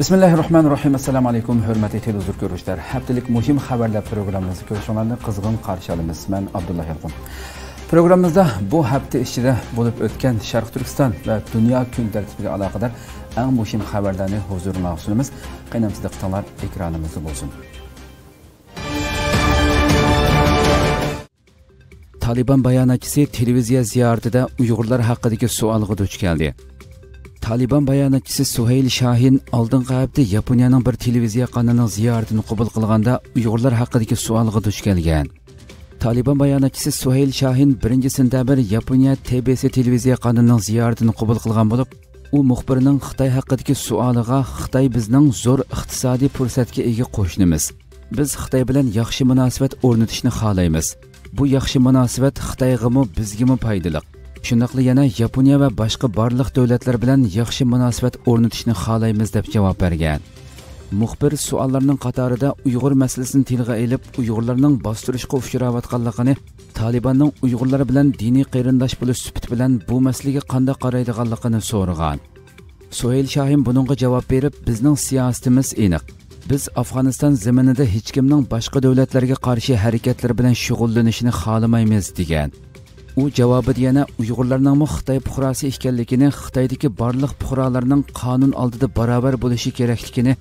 Bismillahirrahmanirrahim. Assalamu alaykum, hurmatli televizor ko'ruvchilar. Haftalik muhim xabarlar programmamizni ko'rishinglarni qizg'in qarshi olamiz. Men Abdullah Yalqin. Programmamizda bu hafta ichida bo'lib o'tgan Sharq Turkiston va dunyo kun tartibiga aloqador eng muhim xabarlarni huzuringizga sunamiz. Qaynamsizda qitanglar ekranimizda bo'lsin. Taliban bayonotchisi televiziya ziyoratida Uyg'urlar haqidagi savolga duch keldi. Taliban bayonotchisi Suheyl Shahin oldingi hafta Yaponiyaning bir televiziya kanalining ziyoratini qabul qilganda Uyg'urlar haqidagi savolga duch kelgan. Taliban bayonotchisi Suheyl Shahin 1-sentabr Yaponiya TBC televiziya kanalining ziyoratini qabul qilgan bo'lib, u muxbirning Xitoy haqidagi savoliga Xitoy bizning zo'r iqtisodiy fursatga ega qo'shnimiz. Biz Xitoy bilan yaxshi munosabat o'rnatishni xohlaymiz. Bu yaxshi munosabat Xitoygami bizgami foydali. Shundaqla yana Yaponiya va boshqa barliq davlatlar bilan yaxshi munosabat o'rnatishni xohlaymiz deb javob bergan. Muxbir savollarning qatorida Uyg'ur masalasini tilga olib, Uyg'urlarning bostirishga uchrayotganligini, Talibanning Uyg'urlar bilan diniy qarindosh bo'lish sifati bilan bu masalaga qanday qaraydiganligini so'ragan. Suheyl Shahin buningga javob berib, bizning siyosatimiz aniq. Biz Afg'oniston zaminida hech kimning boshqa davlatlarga qarshi harakatlar bilan shug'ullanishini xohlamaymiz degan. U javobida yana Uyg'urlarning Xitoy fuqarosi ekanligini, Xitoydagi barliq fuqarolarning qonun oldida barobar bo'lishi kerakligini,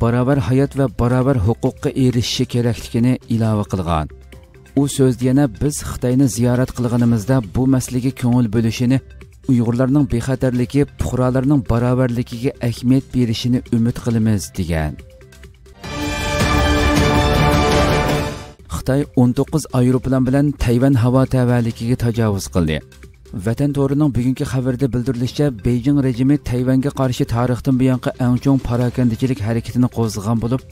barobar hayot va barobar huquqqa erishishi kerakligini ilova qilgan. U so'zda yana biz Xitoyni ziyorat qilganimizda bu masalaga ko'ngil bo'lishini, Uyg'urlarning bexatarligi, fuqarolarning barobarligiga ahamiyat berishini umid qilamiz degan. Xitoy 19 aeroplan bilan Tayvan havo tavalligiga tajovuz qildi. Vatan to'rining bugungi xabarida bildirilishicha, Beijing rejimi Tayvanga qarshi tarixdan buyongi eng chong parakandichilik harakatini qo'zg'agan bo'lib,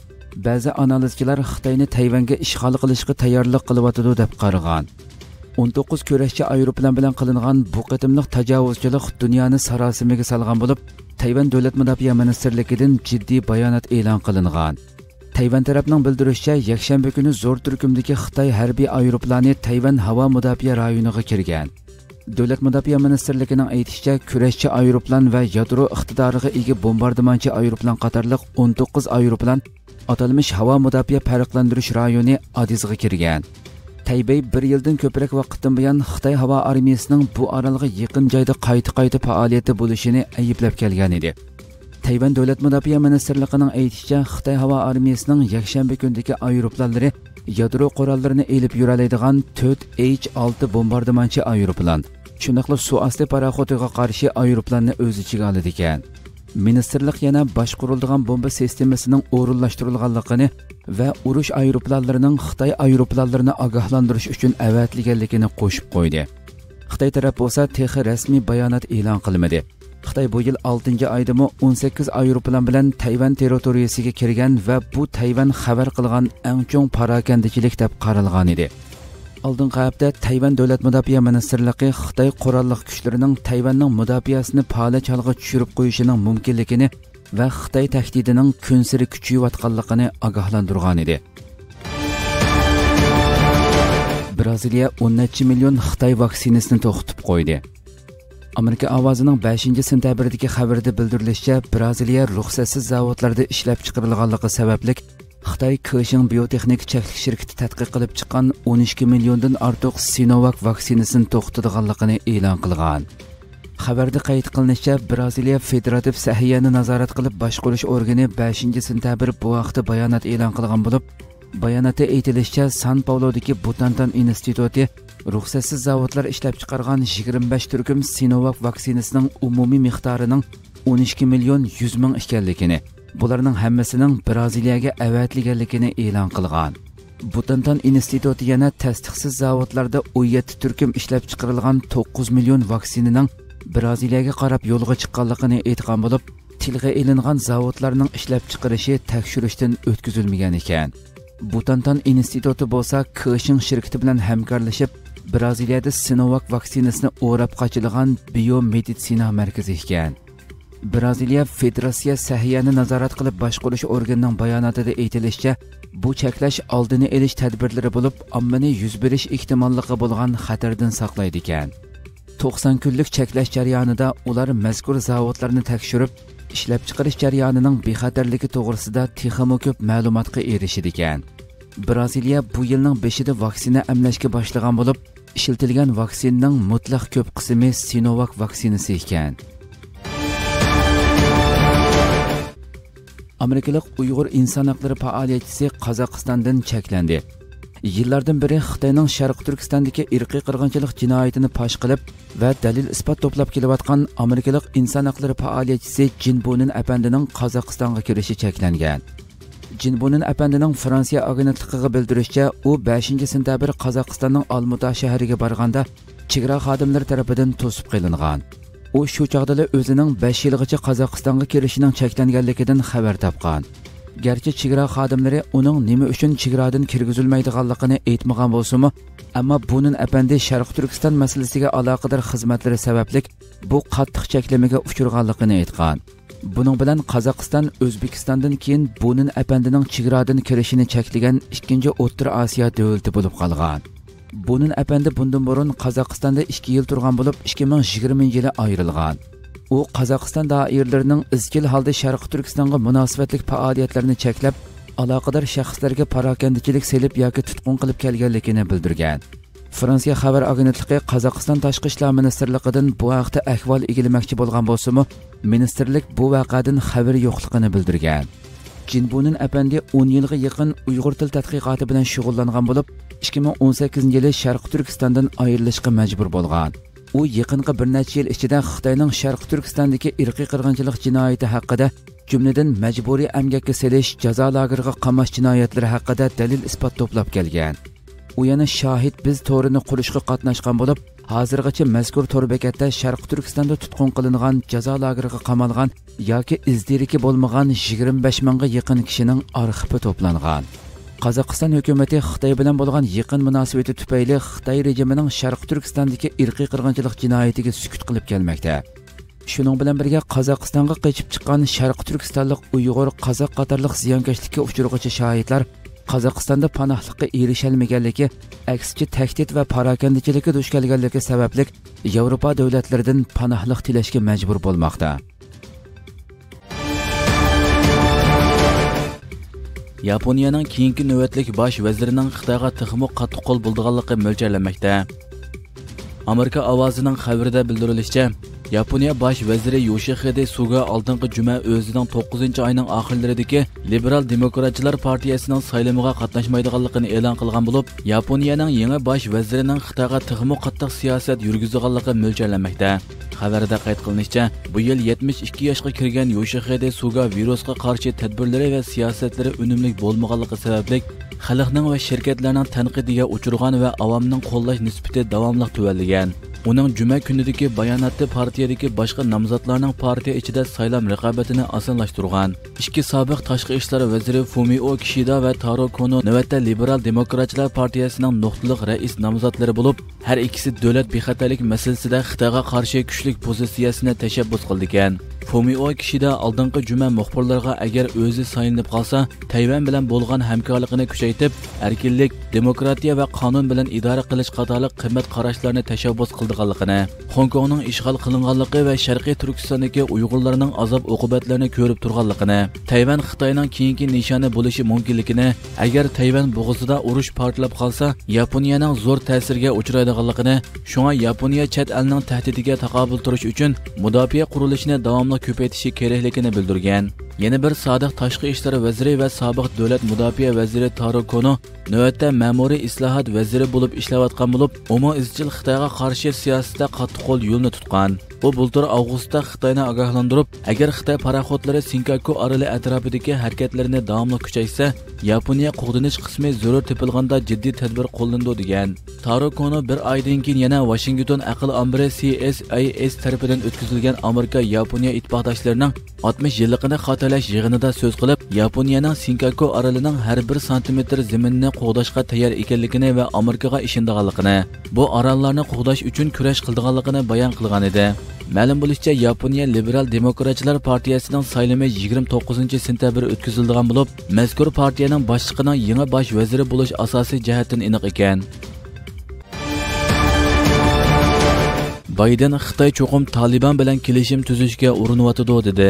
ba'zi analizchilar Xitoyni Tayvanga ishg'ol qilishga tayyorlik qilyotidi deb qaragan. 19 kurashchi aeroplan bilan qilingan bu qitimliq tajovuzchilik dunyoni sarosimaga solgan bo'lib, Tayvan davlat mudofaa ministrligidan jiddiy bayonot e'lon qilingan. Tayvan tarafning bildirishicha, yakshanba kuni zo'r turkumdagi Xitoy harbiy aeroplani Tayvan havo mudofaa rayoniga kirgan. Davlat mudofaa ministrligining aytishicha, kurashchi aeroplan va yadro iqtidoriga ega bombardimonchi aeroplan qatorliq 19 aeroplan atalmish havo mudofaa farqlantirish rayoni Adizga kirgan. Taybey 1 yildan ko'proq vaqtdan buyon Xitoy havo armiyasining bu orolga yaqin joyda qayta faoliyati bo'lishini ayblab kelgan edi. Tayvan davlat mudofaa ministrligining aytishicha, Xitoy havo armiyasining yakshanba kundagi aeroplanlari yadro qurollarini elib yuradigan 4H-6 bombardimonchi aeroplan, shuningdek suvosti paraxodiga qarshi aeroplanni o'z ichiga oladi ekan. Ministrlik yana boshqariladigan bomba sistemasining o'rinlashtirilganligini va urush aeroplanlarining Xitoy aeroplanlarini ogohlantirish uchun avatilganligini qo'shib qo'ydi. Xitoy taraf bo'lsa texi rasmiy bayonot e'lon qilmadi. Xitoy bu yil 6-oydami 18 aeroplan bilan Tayvan territoriyasiga kirgan va bu Tayvan xabar qilgan eng chong parakandichilik deb qaralgan edi. Oldingi hafta Tayvan davlat mudofaa ministrligi Xitoy qurolli kuchlarining Tayvanning mudofaasini faoliyat chalg'i tushirib qo'yishining mumkinligini va Xitoy tahdidining kun sari kuchayotganligini ogohlantirgan edi. Braziliya 10 million Xitoy vaksinasini to'xtatib qo'ydi. Amerika ovozining 5-sentabrdagi xabarida bildirilishicha, Braziliya ruxsatsiz zavodlarda ishlab chiqarilganligi sababli Xitoy Keishin biotexnik cheklik shirkati tadqiq qilib chiqqan 12 milliondan ortiq Sinovac vaksinasini to'xtatganligini e'lon qilgan. Xabarda qayd qilinishicha, Braziliya federativ sahiyani nazorat qilib boshqarish organi 5-sentabr bu vaqtda bayonot e'lon qilgan bo'lib, bayonotda aytilishicha, San Paulodagi Butantan instituti ruxsatsiz zavodlar ishlab chiqargan 25 turkum Sinovac vaksinasining umumiy miqdorining 12 million 100 ming ekanligini, bularning hammasining Braziliyaga avatilganligini e'lon qilgan. Butantan instituti yana tasdiqsiz zavodlarda 17 turkum ishlab chiqarilgan 9 million vaksinaning Braziliyaga qarab yo'lga chiqqanligini aytgan bo'lib, tilga ilingan zavodlarning ishlab chiqarishi tekshirishdan o'tkazilmagan ekan. Butantan instituti bo'lsa Keishin shirkati bilan hamkorlashib Braziliyada Sinovac vaksinasini o'rab qochilgan biomeditsina markazi ekan. Braziliya Federatsiya sahiyani nazorat qilib boshqarish organining bayonotida aytilishicha, bu cheklash oldini olish tadbirlari bo'lib, ommani yuz berish ehtimolligi bo'lgan xatardan saqlaydi ekan. 90 kunlik cheklash jarayonida ular mazkur zavodlarni tekshirib, ishlab chiqarish jarayonining bexatarligi to'g'risida texmo ko'p ma'lumotga erishdi ekan. Braziliya bu yilning 5-ida vaksina emlashga boshlagan bo'lib, ishlatilgan vaksinaning mutlaq ko'p qismi Sinovac vaksinasi ekan. Amerikalik Uyg'ur inson haqlari faoliyatchisi Qozog'istondan cheklandi. Yillardan beri Xitoyning Sharq Turkistondagi irqiy qirg'inchilik jinoyatini fosh qilib va dalil isbot to'plab kelayotgan Amerikalik inson haqlari faoliyatchisi Jinbunin apandining Qozog'istonga kirishi cheklangan. Jinbunin apandining Fransiya agentligiga bildirishicha, u 5-sentabr Qozog'istonning Olmuta shahriga borganda chegara xodimlari tomonidan to'sib qilingan. U shu chog'da o'zining 5 yilgacha Qozog'istonga kirishining cheklanganligidan xabar topgan. Gerçi chegara xodimlari uning nima uchun chegaradan kirgizilmaydiganligini aytmagan bo'lsa-mu, ammo bunun apandi Sharq Turkiston masalasiga aloqador xizmatlari sababli bu qattiq cheklamaga uchirganligini aytgan. Buning bilan Qozog'iston O'zbekistondan keyin bunun apandining chegaradan kirishini cheklagan ikkinchi O'rta Osiyo davlati bo'lib qolgan. Bunun apandi bundan burun Qozog'istonda 2 yil turgan bo'lib, 2020-yili ayrilgan. U Qozog'iston doiralarining izchil holda Sharq Turkistonga munosabatli faoliyatlarini cheklab, aloqador shaxslarga parokandichilik selib yoki tutqun qilib kelganligini bildirgan. Fransiya xabar agentligi Qozog'iston tashqi ishlar ministrligidan bu haqda ahvol egilamoqchi bo'lgan bo'lsa-mu, ministrlik bu voqeadan xabar yo'qligini bildirgan. Jinbunin apandi 10 yilga yaqin Uyg'ur til tadqiqoti bilan shug'ullangan bo'lib, 2018-yili Sharq Turkistondan ayrilishga majbur bo'lgan. U yaqinqi bir necha yil ichida Xitoyning Sharq Turkistondagi irqiy qirg'inchilik jinoyati haqida, jumladan majburiy emgakka selish, jazo lageriga qamash jinoyatlari haqida dalil isbot to'plab kelgan. U yana Shohid biz to'rini qurishga qatnashgan bo'lib, hozirgacha mazkur to'r bekatda Sharq Turkistonda tutqun qilingan, jazo lageriga qamalgan yoki izdiriki bo'lmagan 25 mingga yaqin kishining arxivi to'plangan. Qozog'iston hukumati Xitoy bilan bo'lgan yaqin munosabati tufayli Xitoy rejimining Sharq Turkistondagi irqiy qirg'inchilik jinoyatiga sukut qilib kelmoqda. Shuning bilan birga Qozog'istonga qochib chiqqan Sharq Turkistonlik Uyg'ur, qozoq qatorliq ziyonkashlikka uchrag'uvchi shohidlar Qozog'istonda panohlikka erishalmaganligi, aksicha tahdid va parokandichilikka duch kelganligi sababli Yevropa davlatlaridan panohlik tilashga majbur bo'lmoqda. Yaponiyaning keyingi navbatlik bosh vazirining Xitoyga texmo qattiq qo'l bo'lganligi mo'ljallanmoqda. Amerika ovozining xabarida bildirilishicha, Yaponiya bosh vaziri Yoshihide Suga oldingi juma o'zining 9-oyning oxirlaridagi Liberal Demokratchilar partiyasining saylamiga qatnashmaydiganligini e'lon qilgan bo'lib, Yaponiyaning yangi bosh vazirining Xitoyga texmo qattiq siyosat yurgizganligi mo'ljallanmoqda. Xabarda qayd qilinishicha, bu yil 72 yoshga kirgan Yoshihide Suga virusga qarshi tadbirlari va siyosatlari unumli bo'lmaganligi sababli xalqning va shirkatlarning tanqidiga uchirgan va avomning qo'llash nisbati davomli tuvalligan. Uning juma kunidagi bayonoti partiyadagi boshqa nomzodlarning partiya ichida saylam raqobatini osonlashtirgan. Ikki sobiq tashqi ishlar vaziri Fumio Kishida va Taro Kono navbatda Liberal Demokratchilar partiyasining nuqtaliq rais nomzodlari bo'lib, har ikkisi davlat bexatarlik masalasida Xitoyga qarshi kuchli pozitsiyasini tashabbus qilgan. Fumio Kishida oldingi juma muxbirlarga agar o'zi saylanib qolsa, Tayvan bilan bo'lgan hamkorlikni kuchaytirib, erkinlik, demokratiya va qonun bilan idora qilish qatorliq qimmat qarashlarni tashabbus qilganligini, Hong Kongning ishg'ol qilinganligi va Sharqiy Turkistondagi Uyg'urlarning azob-uqubatlarini ko'rib turganligini, Tayvan Xitoyning keyingi nishoni bo'lishi mumkinligini, agar Tayvan bo'g'izida urush portlab qolsa, Yaponiyaning zo'r ta'sirga uchraydiganligini, shunga Yaponiya chet elning tahdidiga taqobil turish uchun mudofaa qurilishini davomli ko'paytirishi kerakligini bildirgan. Yana bir sodiq tashqi ishlar vaziri va sobiq davlat mudofaa vaziri Taro Kono navbatda ma'muriy islohot vaziri bo'lib ishlayotgan bo'lib, umo izchil Xitoyga qarshi siyosatda qattiq qo'l yo'lni tutgan. U bultur avgustda Xitoyni ogohlantirib, agar Xitoy paraxodlari Senkaku oroli atrofidagi harakatlarini davomli kuchaysa, Yaponiya qo'g'dinish qismi zarur tepilganda jiddiy tadbir qo'llanadi degan. Taro Kono bir oydan keyin yana Washington aql ombiri CSIS tarafidan o'tkazilgan Amerika Yaponiya ittifoqdoshlarining 60 yilligini xotalash yig'inida so'z qilib, Yaponiyaning Senkaku orolining har 1 santimetr zaminni qo'g'dashga tayyor ekanligini va Amerikaga ishonganligini, bu orollarni qo'g'dash uchun kurash qilganligini bayon qilgan edi. Ma'lum bo'lishicha, Yaponiya Liberal Demokratchilar partiyasining saylami 29-sentabr o'tkazilgan bo'lib, mazkur partiyaning boshlig'ining yangi bosh vaziri bo'lish asosiy jihatdan aniq ekan. Bayden Xitoy cho'qim Taliban bilan kelishim tuzishga urinyotdi dedi.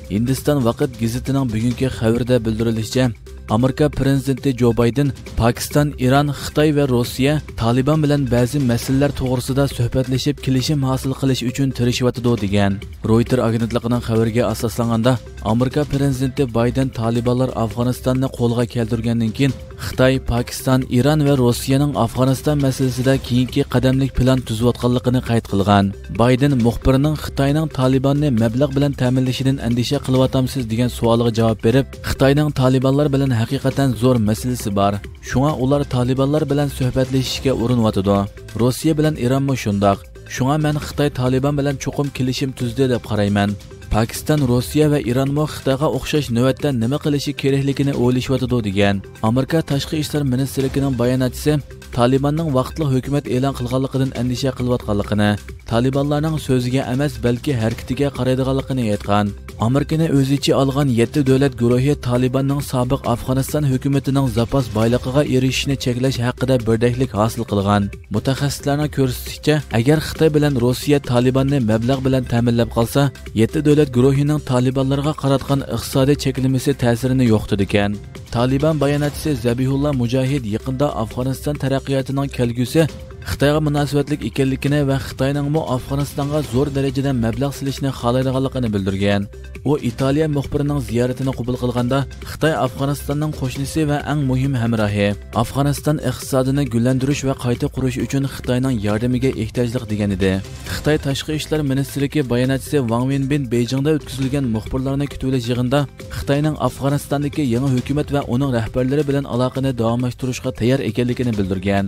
Hindiston Vaqt gazetining bugungi xabarida bildirilishicha, Amerika prezidenti Joe Biden Pakistan, İran, Xitoy va Rossiya Taliban bilan ba'zi masalalar to'g'risida suhbatlashib kelishim hosil qilish uchun tirishayotdi degan. Reuters agentligining xabariga asoslanganda, Amerika prezidenti Biden Talibanlar Afg'onistonni qo'lga keltirgandan keyin Xitoy, Pakistan, İran va Rossiyaning Afg'oniston masalasida keyingi qadamlik plan tuzayotganligini qayd qilgan. Biden muxbirining Xitoyning Talibanni mablag' bilan ta'minlashidan andisha qilyapsiz degan savoliga javob berib, Xitoyning Talibanlar bilan haqiqatan zo'r masalasi bor. Shunga ular Talibanlar bilan suhbatlashishga urinyapti. Rossiya bilan İran mo shundoq. Shunga men Xitoy Taliban bilan cho'qim kelishim tuzdi deb qarayman. Pakistan, Rossiya va İran mo Xitoyga o'xshash navbatda nima qilishi kerakligini o'ylashyapti degan. Amerika Tashqi ishlar ministrligining bayonotchisi Talibanning vaqtli hukumat e'lon qilganligidan andisha qilayotganligini, Talibanlarning so'ziga emas, balki harakatiga qaraydiganligini aytgan. Amerikani o'z ichiga olgan 7 davlat guruhi Talibanning sobiq Afg'oniston hukumatining zapas boyligiga erishishni cheklash haqida birdaklik hosil qilgan. Mutaxassislarning ko'rsatishicha, agar Xitoy bilan Rossiya Talibanni mablag' bilan ta'minlab qolsa, 7 davlat guruhining Talibanlarga qaratgan iqtisodiy cheklamasi ta'sirini yo'qotadi ekan. Taliban bayonotchisi Zabihullah Mujahid yaqinda Afg'oniston taraqqiyotining kelgusi Xitoyga munosabatlik ekanligini va Xitoyning mu Afg'onistonga zo'r darajada mablag' silishni xohlaydiganligini bildirgan. U Italiya muxbirining ziyoratini qabul qilganda, Xitoy Afg'onistonning qo'shnisi va eng muhim hamrohi, Afg'oniston iqtisodini gullantirish va qayta qurish uchun Xitoyning yordamiga ehtiyojliq degan edi. Xitoy Tashqi ishlar ministrligi bayonotchisi Wang Wenbin Beijingda o'tkazilgan muxbirlarni kutib olish yig'inida Xitoyning Afg'onistondagi yangi hukumat va uning rahbarlari bilan aloqani davomlashtirishga tayyor ekanligini bildirgan.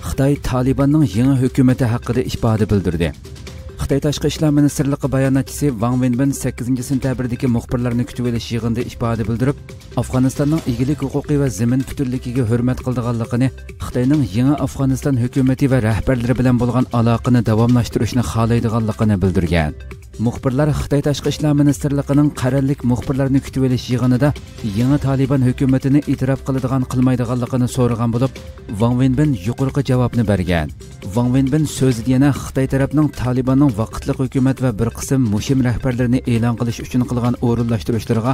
Xitoy Talibanning yangi hukumati haqida ifoda bildirdi. Xitoy Tashqi ishlar ministrligi bayonotchisi Wang Wenbin 8-sentabrdagi muxbirlarni kutib olish yig'inida ifoda bildirib, Afg'onistonning egilik huquqi va zamin butunligiga hurmat qilganligini, Xitoyning yangi Afg'oniston hukumati va rahbarlari bilan bo'lgan aloqani davomlashtirishni xohlaydiganligini bildirgan. Muxbirlar Xitoy Tashqi ishlar ministrligining qarorlik muxbirlarni kutib olish yig'inida yangi Taliban hukumatini e'tirof qiladigan qilmaydiganligini so'ragan bo'lib, Wang Wenbin yuqorqi javobni bergan. Wang Wenbin so'zida yana Xitoy tarafining Talibanning vaqtli hukumat va bir qism muhim rahbarlarini e'lon qilish uchun qilgan o'rinlashtirishlarga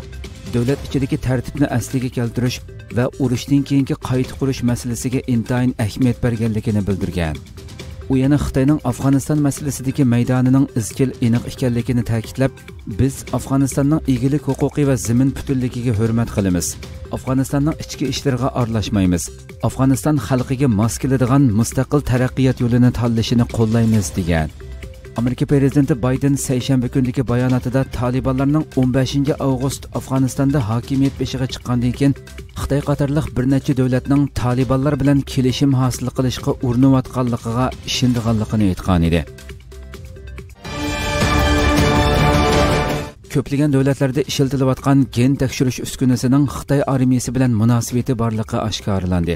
davlat ichidagi tartibni asliga keltirish va urushdan keyingi qayta qurish masalasiga intayin ahamiyat berganligini bildirgan. U yana Xitoyning Afg'oniston masalasidagi maydonining izchil aniq ekanligini ta'kidlab, biz Afg'onistonning egilik huquqi va zamin butunligiga hurmat qilamiz. Afg'onistonning ichki ishlariga aralashmaymiz. Afg'oniston xalqiga mos keladigan mustaqil taraqqiyot yo'lini tanlashini qo'llaymiz degan. Amerika prezidenti Biden seshanba kundagi bayonotida Talibanlarning 15 avgust Afg'onistonda hokimiyat beshiga chiqqandan keyin Xitoy qatorliq bir necha davlatning Talibanlar bilan kelishim hosil qilishga urinayotganligiga ishonganligini aytgan edi. Ko'plagan davlatlarda ishlatilayotgan gen tekshirish uskunasining Xitoy armiyasi bilan munosabati borligi oshkorlandi.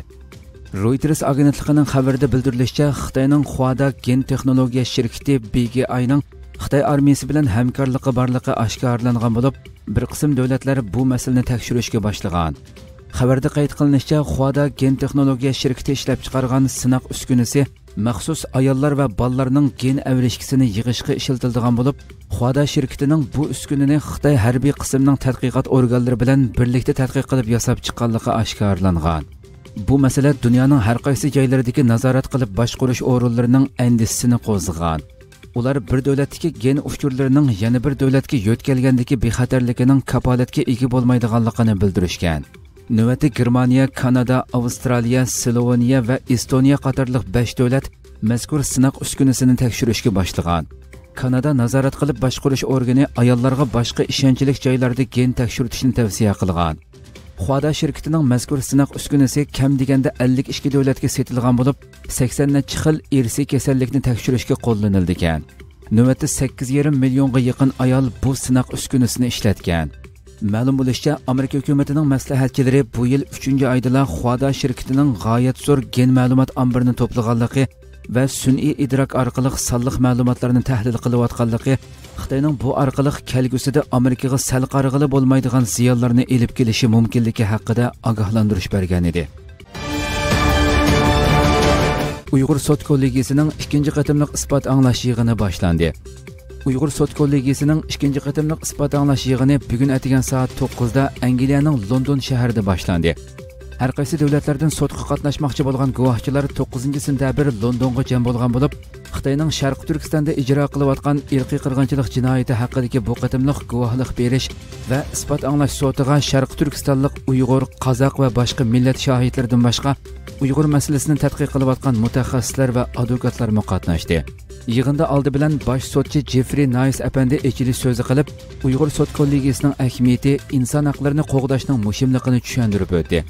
Reuters agentligining xabarida bildirilishicha, Xitoyning Huada gen texnologiya shirkati BGIning Xitoy armiyasi bilan hamkorligi borligi oshkorlangan bo'lib, bir qism davlatlar bu masalani tekshirishga boshlagan. Xabarda qayd qilinishicha, Huada gen texnologiya shirkati ishlab chiqargan sinoq uskunasi maxsus ayollar va bolalarning gen avrishkisini yig'ishga ishlatiladigan bo'lib, Huada shirkatining bu uskunani Xitoy harbiy qismining tadqiqot organlari bilan birlikda tadqiq qilib yasab chiqqanligi oshkorlangan. Bu masala dunyoning har qaysi joylaridagi nazorat qilib boshqarish o'rinlarining andisini qo'zg'agan. Ular bir davlatdagi gen uchurlarining yana bir davlatga yo'tkalgandagi bexatarligining kapolatga ega bo'lmaydiganligini bildirishgan. Navbatda Germaniya, Kanada, Avstraliya, Sloveniya va Estoniya qatorliq 5 davlat mazkur sinoq uskunasini tekshirishga boshlagan. Kanada nazorat qilib boshqarish organi ayollarga boshqa ishonchli joylarda gen tekshirishni tavsiya qilgan. Huada shirkatining mazkur sinoq uskunasi kam deganda 52 davlatga setilgan bo'lib, 80 necha xil irsiy kasallikni tekshirishga qo'llanildi ekan. Navbatda 8,5 millionga yaqin ayol bu sinoq uskunasini ishlatgan. Ma'lum bo'lishicha, Amerika hukumatining maslahatchilari bu yil 3-oyda Huada shirkatining g'oyat zo'r gen ma'lumot omborini to'plaganligi va sun'iy idrok orqali sonliq ma'lumotlarni tahlil qilayotganligi, Xitoyning bu orqali kelgusida Amerikaga sal qarg'ili bo'lmaydigan ziyonlarni elib kelishi mumkinligi haqida ogohlantirish bergan edi. Uyg'ur sud kollegiyasining 2-qatimliq isbot anglash yig'ini boshlandi. Uyg'ur sud kollegiyasining 2-qatimliq isbot anglash yig'ini bugun atigan soat 9 da Angliyaning London shahrida boshlandi. Har qaysi davlatlardan sudga qatnashmoqchi bo'lgan guvohchilar 9-sentabr Londonga jam bo'lgan bo'lib, Xitoyning Sharq Turkistonda ijro qilayotgan irqiy qirg'inchilik jinoyati haqidagi bu qatimliq guvohlik berish va isbot anglash sotiga Sharq Turkistonlik Uyg'ur, Qozoq va boshqa millat shohidlaridan boshqa Uyg'ur masalasini tadqiq qilayotgan mutaxassislar va advokatlar qatnashdi. Yig'inda oldi bilan bosh sudchi Jeffrey Nice apandi echilish so'zi qilib, Uyg'ur sud kollegiyasining ahamiyati, inson haqlarini qo'g'dashning muhimligini tushuntirib o'tdi.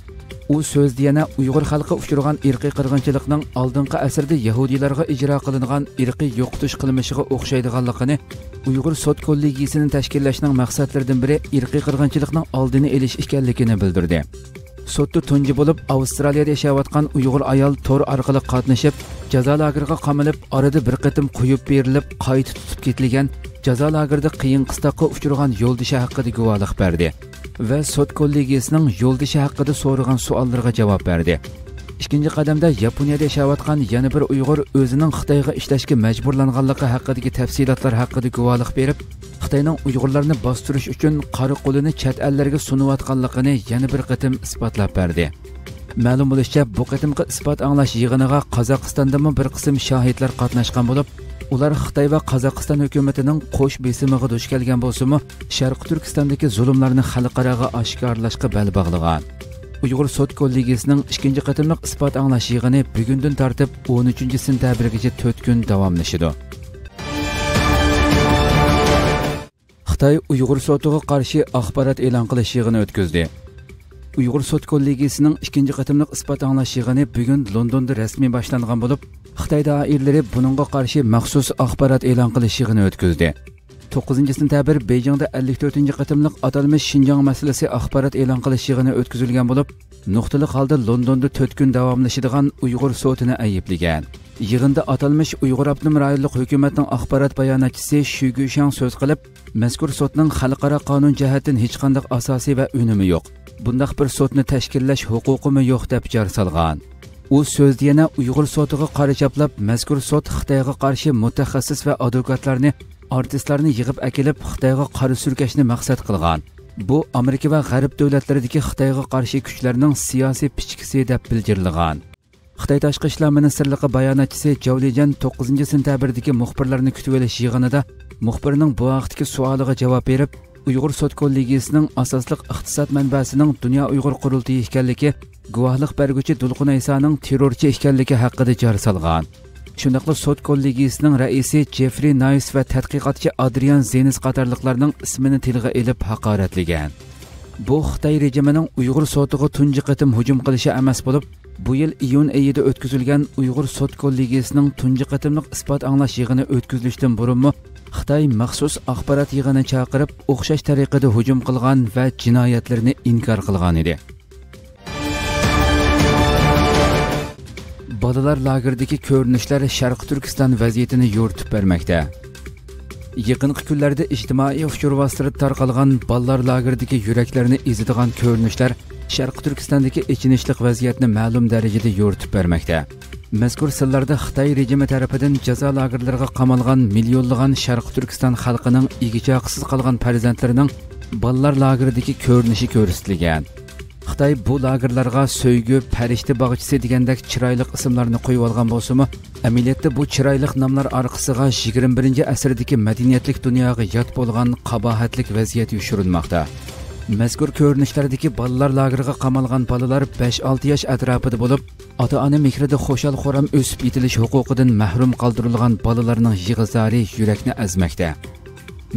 U so'zda yana Uyg'ur xalqi uchragan irqiy qirg'inchilikning oldingi asrda yahudiylarga ijro qilingan irqiy yo'qotish qilmishiga o'xshaydiganligini, Uyg'ur sud kollegiyasini tashkillashning maqsadlaridan biri irqiy qirg'inchilikning oldini olish ekanligini bildirdi. Sudda tunji bo'lib Avstraliyada yashayotgan Uyg'ur ayol tor orqali qatnashib, jazo lageriga qamalib, orada bir qatim qo'yib berilib, qayta tutib ketilgan, jazo lagerida qiyin qistoqqa uchragan yo'ldoshi haqida guvohlik berdi va sud kollegiyasining yo'ldoshi haqida so'ragan savollarga javob berdi. Ikkinchi qadamda Yaponiyada yashayotgan yana bir Uyg'ur o'zining Xitoyga ishlashga majburlanganligi haqidagi tafsilotlar haqida guvohlik berib, Xitoyning Uyg'urlarni bostirish uchun qora qo'lini chet ellarga sunayotganligini yana bir qatim isbotlab berdi. Ma'lum bo'lishicha, bu qatimqi isbot anglash yig'iniga Qozog'istondami bir qism shohidlar qatnashgan bo'lib, ular Xitoy va Qozog'iston hukumatining qo'sh besimiga duch kelgan bo'lsa-mu, Sharq Turkistondagi zulmlarni xalqaroga oshkorlashga bel bog'lagan. Uyg'ur sud kollegiyasining 2-qatimliq isbot anglash yig'ini bugundan tortib 13-sentabrgacha 4 kun davomlashadi. Xitoy Uyg'ur sotiga qarshi axborot e'lon qilish yig'ini o'tkazdi. Uyg'ur sud kollegiyasining 2-qatimliq isbot anglash yig'ini bugun Londonda rasmiy boshlangan bo'lib, Xitoy doiralari buningga qarshi maxsus axborot e'lon qilish yig'ini o'tkazdi. 9-sentabr Beijingda 54-qatimliq atalmish Xinjiang masalasi axborot e'lon qilish yig'ini o'tkazilgan bo'lib, nuqtali holda Londonda 4 kun davomlashadigan Uyg'ur sotini ayiblagan. Yig'inda atalmish Uyg'ur avtonom rayonlik hukumatning axborot bayonotchisi Shu Guishang so'z qilib, mazkur sotning xalqaro qonun jihatdan hech qanday asosiy va unumi yo'q. Bundaq bir sotni tashkillash huquqimi yo'q deb jar solgan. U so'zda yana Uyg'ur sotiga qarachaplab, mazkur sot Xitoyga qarshi mutaxassis va advokatlarni, artistlarni yig'ib akilib Xitoyga qora surkashni maqsad qilgan. Bu Amerika va G'arb davlatlaridagi Xitoyga qarshi kuchlarning siyosiy pichkisi deb bildirilgan. Xitoy Tashqi ishlar ministrligi bayonotchisi Zhao Lijian 9-sentabrdagi muxbirlarni kutib olish yig'inida muxbirning bu vaqtdagi savoliga javob berib, Uyg'ur sud kollegiyasining asosliq iqtisod manbasining Dunyo Uyg'ur qurultiyi ekanligi, guvohlik berguvchi Dulqin Aysoning terrorchi ekanligi haqida jar solgan. Shundaqla sud kollegiyasining raisi Jeffrey Nice va tadqiqotchi Adrian Zenis qatorliqlarning ismini tilga olib haqoratlagan. Bu Xitoy rejimining Uyg'ur sotiga tunji qatim hujum qilishi emas bo'lib, bu yil iyun oyida o'tkazilgan Uyg'ur sud kollegiyasining tunji qatimliq isbot anglash yig'ini o'tkazilishdan burunmi Xitoy maxsus axborot yig'ini chaqirib, o'xshash tariqada hujum qilgan va jinoyatlarni inkor qilgan edi. Bolalar lageridagi ko'rinishlar Sharq Turkiston vaziyatini yo'ritib bermoqda. Yaqinqi kunlarda ijtimoiy uchur vositlarida tarqalgan bolalar lageridagi yuraklarni ezadigan ko'rinishlar Sharq Turkistondagi ichinishlik vaziyatni ma'lum darajada yo'ritib bermoqda. Mazkur sillarda Xitoy rejimi tarafidan jazo lagerlariga qamalgan millionlagan Sharq Turkiston xalqining egichoqsiz qolgan farzandlarining bolalar lageridagi ko'rinishi ko'rsatilgan. Xitoy bu lagerlarga so'ygu, farishta bog'chisi degandek chiroyli ismlarni qo'yib olgan bo'lsa-mu, amaliyotda bu chiroyli nomlar orqasiga 21-asrdagi madaniyatlik dunyoga yot bo'lgan qabohatlik vaziyat yoshirilmoqda. Mazkur ko'rinishlardagi bolalar lageriga qamalgan bolalar 5-6 yosh atrofida bo'lib, ota-ona mehrida xo'shal-xo'ram o'sib yetilish huquqidan mahrum qoldirilgan bolalarning yig'izlari yurakni azmoqda.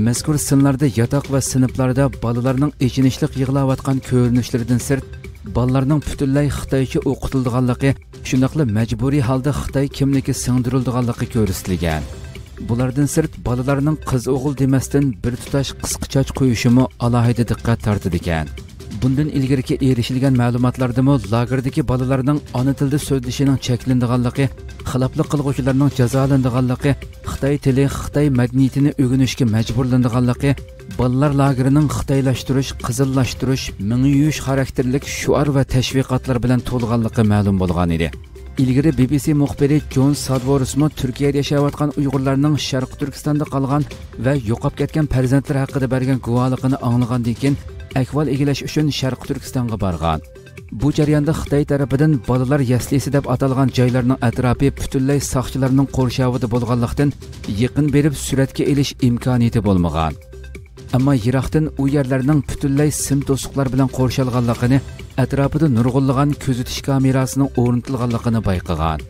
Mazkur sinflarda yotoq va sinflarda bolalarning echinishlik yig'layotgan ko'rinishlaridan sirt, bolalarning butunlay Xitoycha o'qitilganligi, shundaqla majburiy holda Xitoy kimligi singdirilganligi ko'rsatilgan. Bulardan sirt bolalarning qiz-o'g'il demasdan bir tutash qisqa choch qo'yishimi alohida diqqat tortadi ekan. Bundan ilgari erishilgan ma'lumotlardami lagerdagi bolalarning ona tilida so'zlashining cheklanganligi, xiloflik qilguvchilarning jazolanganligi, Xitoy tili, Xitoy madaniyatini o'rganishga majburlanganligi, bolalar lagerining xitoylashtirish, qizillashtirish, ming yuyish xarakterlik shuar va tashviqotlar bilan to'lganligi ma'lum bo'lgan edi. ilgari BBC muxbiri John Sadvorusmo Turkiyada yashayotgan Uyg'urlarning Sharq Turkistonda qolgan va yo'qolib ketgan farzandlari haqida bergan guvohligini anglagandan keyin ahvol egilash uchun Sharq Turkistonga borgan. Bu jarayonda Xitoy tarafidan bolalar yaslisi deb atalgan joylarning atrofi butunlay soqchilarning qo'rshovida bo'lganlikdan yaqin berib suratga olish imkoniyati bo'lmagan. Ammo Iroqdan u yerlarning butunlay sim to'siqlar bilan qo'rshalganligini, atrofida nurg'unlagan kuzatish kamerasining o'rnatilganligini bayqagan.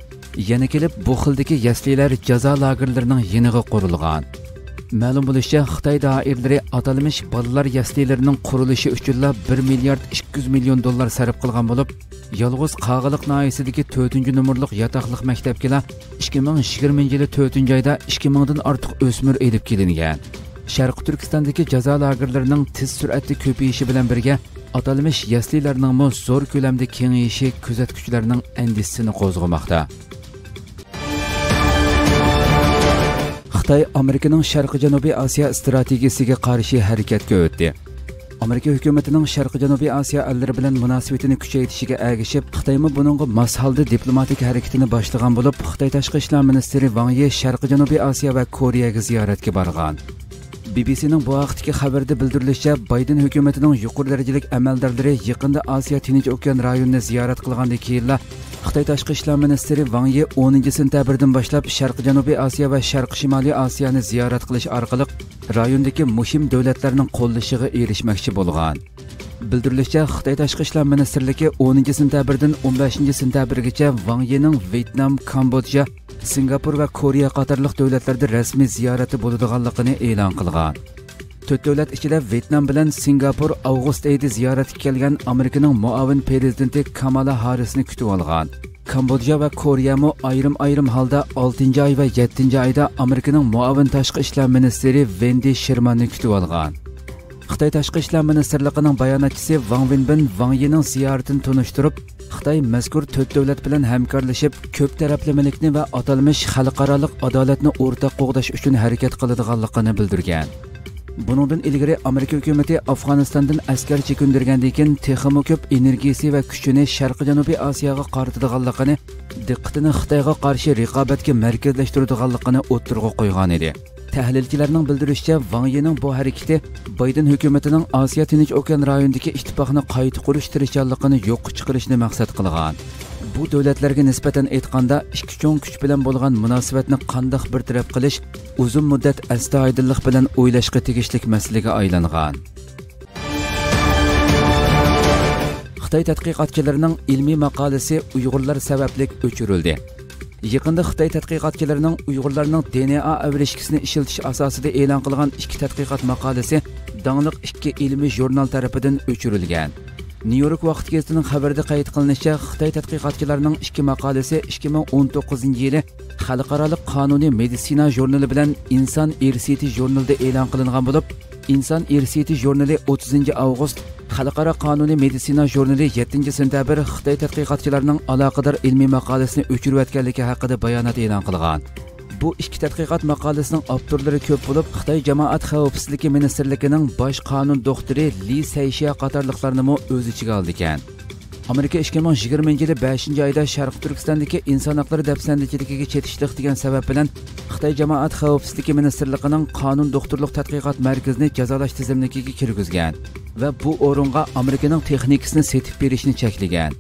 Yana kelib bu xildagi yaslilar jazo lagerlarining yeniga qurilgan. Ma'lum bo'lishicha, Xitoy doiralari atalmish bolalar yaslilarining qurilishi uchun 1 milliard 200 million dollar sarf qilgan bo'lib, yolg'iz Qag'iliq noyasidagi 4-numurliq yotoqliq maktabga 2020-yili 4-oyda 2000 dan ortiq o'smir elib kelingan. Sharq Turkistondagi jazo lagerlarining tez sur'atda ko'payishi bilan birga atalmish yaslilarning zo'r ko'lamda kengayishi kuzatuvchilarning andisini qo'zg'amoqda. Xitoy Amerikaning Sharq-Janubiy Osiyo strategiyasiga qarshi harakatga o'tdi. Amerika hukumatining Sharq-Janubiy Osiyo allari bilan munosabatini kuchaytirishiga ergashib, Xitoymi buningga mos holda diplomatik harakatini boshlagan bo'lib, Xitoy tashqi ishlar ministri Wang Yi Sharq-Janubiy Osiyo va Koreyaga ziyoratga borgan. BBC'ning bu vaqtdagi xabarda bildirilishicha, Bayden hukumatining yuqori darajalik amaldorlari yaqinda Osiyo Tinch okean rayonini ziyorat qilgandan keyin Xitoy tashqi ishlar ministri Wang Yi 10-sentabrdan boshlab Sharq-Janubiy Osiyo va Sharq-Shimoliy Osiyoni ziyorat qilish orqali rayondagi muhim davlatlarning qo'llashiga erishmoqchi bo'lgan. Bildirilishicha, Xitoy tashqi ishlar ministrligi 10-sentabrdan 15-sentabrgacha Wang Yining Vyetnam, Kambodja, Singapur va Koreya qatorliq davlatlarda rasmiy ziyorati bo'ladiganligini e'lon qilgan. 4 davlat ichida Vyetnam bilan Singapur avgust oyida ziyoratga kelgan Amerikaning muavin prezidenti Kamala Harrisni kutib olgan. Kambodja va Koreyami ayrim holda 6-oy va 7-oyda Amerikaning muavin tashqi ishlar ministri Wendy Shermanni kutib olgan. Xitoy tashqi ishlar ministrligining bayonotchisi Wang Wenbin Wang Yining ziyoratini tunishtirib, Xitoy mazkur 4 davlat bilan hamkorlashib, ko'p taraflamalikni va atalmish xalqaro adolatni o'rtaq qo'g'dash uchun harakat qiladiganligini bildirgan. Buningdan ilgari Amerika hukumati Afg'onistondan askar chekindirgandan keyin texmo ko'p energiyasi va kuchini Sharq-Janubiy Osiyoga qaratadiganligini, diqqatini Xitoyga qarshi raqobatga markazlashtiradiganligini o'ttirg'a qo'ygan edi. Tahlilchilarning bildirishicha, Wang Yining bu harakati Bayden hukumatining Osiyo Tinch okean rayonidagi ittifoqni qayta qurish tirishchanligini yo'q chiqarishni maqsad qilgan. Bu davlatlarga nisbatan aytganda ikki cho'ng kuch bilan bo'lgan munosabatni qandoq bir taraf qilish uzun muddat astoydillik bilan o'ylashga tegishli masalaga aylangan. Xitoy tadqiqotchilarining ilmiy maqolasi Uyg'urlar sababli o'chirildi. Yaqinda Xitoy tadqiqotchilarining Uyg'urlarning DNA avrishkisini ishlatish asosida e'lon qilgan ikki tadqiqot maqolasi dangliq ikki ilmiy jurnal tarafidan o'chirilgan. New York vaqt gazetining xabarida qayd qilinishicha, Xitoy tadqiqotchilarining ikki maqolasi 2019-yili Xalqaro qonuniy meditsina jurnali bilan Inson irsiyati jurnalida e'lon qilingan bo'lib, Inson irsiyati jurnali 30-avgust, Xalqaro qonuniy meditsina jurnali 7-sentabr Xitoy tadqiqotchilarining aloqador ilmiy maqolasini o'chirayotganligi haqida bayonot e'lon qilgan. Bu ikki tadqiqot maqolasining avtorlari ko'p bo'lib, Xitoy jamoat xavfsizligi ministrligining bosh qonun doktori Li Saixia qatorliqlarni o'z ichiga oldi ekan. Amerika 2020-yili 5-oyda Sharq Turkistondagi inson huquqlari dafsandichiligiga chetishlik degan sabab bilan Xitoy jamoat xavfsizligi ministrligining qonun doktorlik tadqiqot markazini jazolash tizimligiga kirgizgan va bu o'ringa Amerikaning texnikasini setib berishni cheklagan.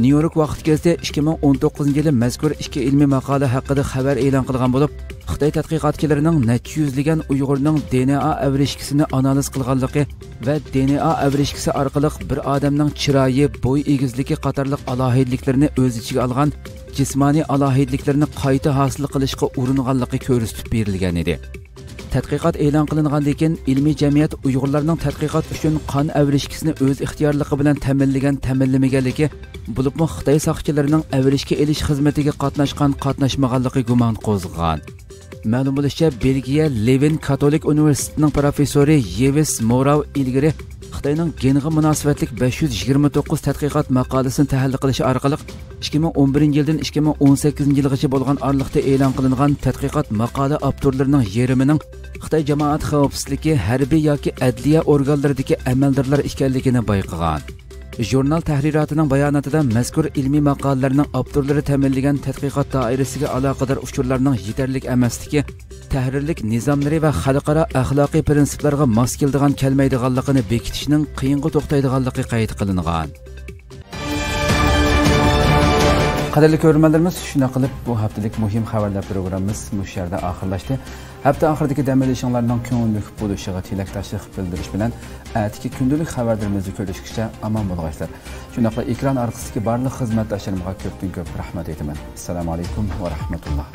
New York vaqt gazeti 2019-yili mazkur ikki ilmiy maqola haqida xabar e'lon qilgan bo'lib, Xitoy tadqiqotchilarining necha yuzlagan Uyg'urning DNA avrishkisini analiz qilganligi va DNA avrishkisi orqali bir odamning chiroyi, bo'y egizligi qatorliq alohidliklarni o'z ichiga olgan jismoniy alohidliklarni qayta hosil qilishga uringanligi ko'rsatib berilgan edi. Tadqiqot e'lon qilingandan keyin ilmiy jamiyat Uyg'urlarning tadqiqot uchun qon avrishkisini o'z ixtiyorligi bilan ta'minlamaganligi, bo'libmi Xitoy soqchilarining avrishga elish xizmatiga qatnashmaganligi gumon qo'zg'agan. Ma'lum bo'lishicha, Belgiya Leuven Katolik universitetining professori Yves Morau ilgari Xitoyning genga munosabatlik 529 tadqiqot maqolasini tahlil qilish orqali 2011-yildan 2018-yilgacha bo'lgan oraliqda e'lon qilingan tadqiqot maqola avtorlarining yarmining Xitoy jamoat xavfsizligi, harbiy yoki adliya organlaridagi amaldorlar ekanligini bayqagan. Jurnal tahriratining bayonotida mazkur ilmiy maqolalarning avtorlari ta'minlagan tadqiqot doirasiga aloqador uchurlarning yetarli emasligi, tahrirlik nizomlari va xalqaro axloqiy prinsiplarga mos keladigan kelmaydiganligini bekitishning qiyinga to'xtaydiganligi qayd qilingan. Qadrli ko'ruvchilarimiz, shuna qilib bu haftalik muhim xabarlar programmamiz mush yerda oxirlashdi. Hafta oxiridagi dam olishinglarning ko'ngilli bo'lishiga tilakdoshlik bildirish bilan atiki kundalik xabarlarimizni ko'rishgacha omon bo'linglar. Shunaqla ekran orqasidagi barliq xizmatdoshlarimga ko'pdan ko'p rahmat aytaman. Assalomu alaykum va rahmatulloh.